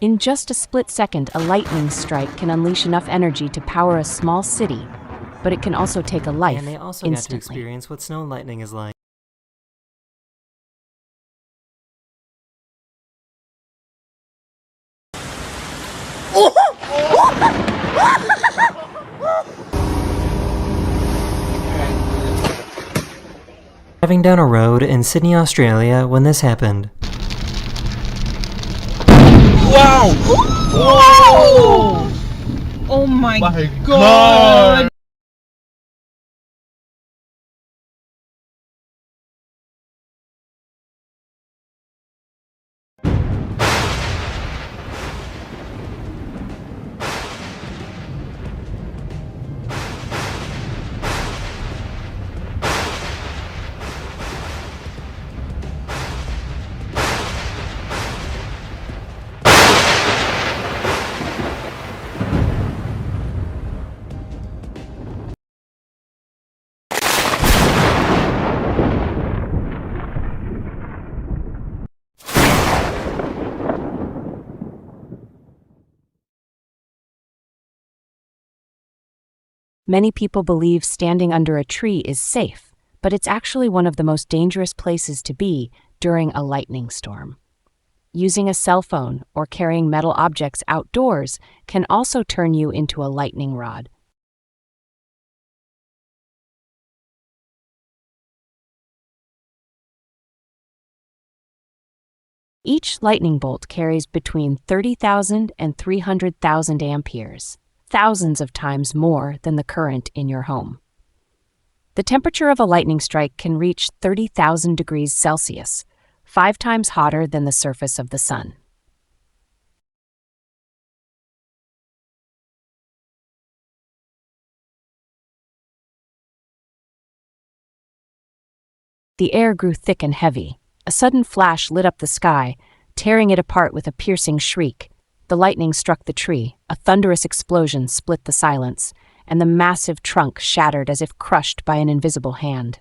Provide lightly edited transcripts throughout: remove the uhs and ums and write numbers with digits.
In just a split second, a lightning strike can unleash enough energy to power a small city, but it can also take a life And they also got to instantly. experience what snow and lightning is like. Driving down a road in Sydney, Australia when this happened. Wow! Whoa! Oh my God! God! Many people believe standing under a tree is safe, but it's actually one of the most dangerous places to be during a lightning storm. Using a cell phone or carrying metal objects outdoors can also turn you into a lightning rod. Each lightning bolt carries between 30,000 and 300,000 amperes, thousands of times more than the current in your home. The temperature of a lightning strike can reach 30,000 degrees Celsius, 5 times hotter than the surface of the sun. The air grew thick and heavy. A sudden flash lit up the sky, tearing it apart with a piercing shriek. The lightning struck the tree, a thunderous explosion split the silence, and the massive trunk shattered as if crushed by an invisible hand.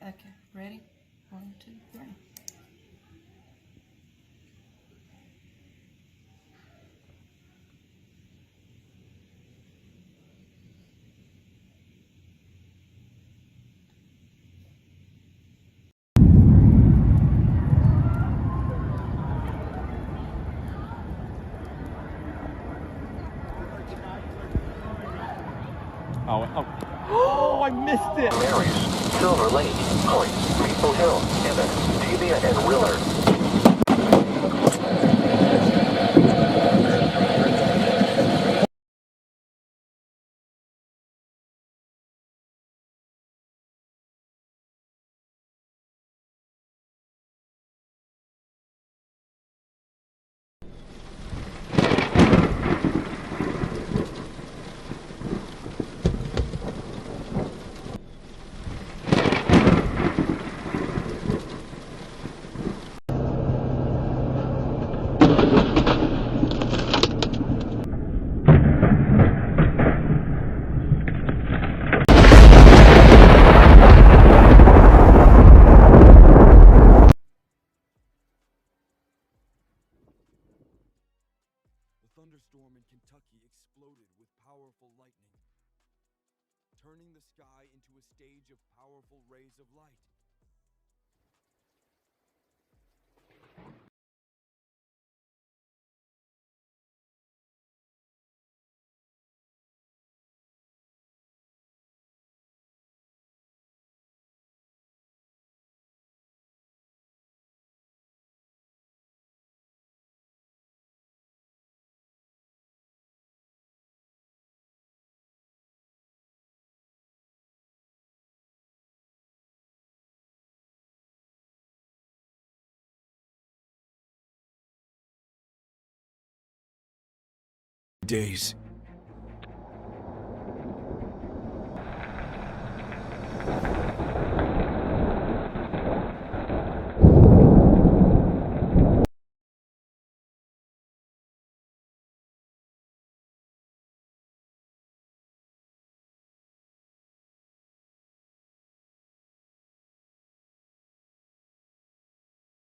Okay, ready? 1, 2, 3. Oh, I missed it! Marys, Silver Lake, Point, Maple Hill, Emmett, Davia, and Willard. The thunderstorm in Kentucky exploded with powerful lightning, turning the sky into a stage of powerful rays of light. days.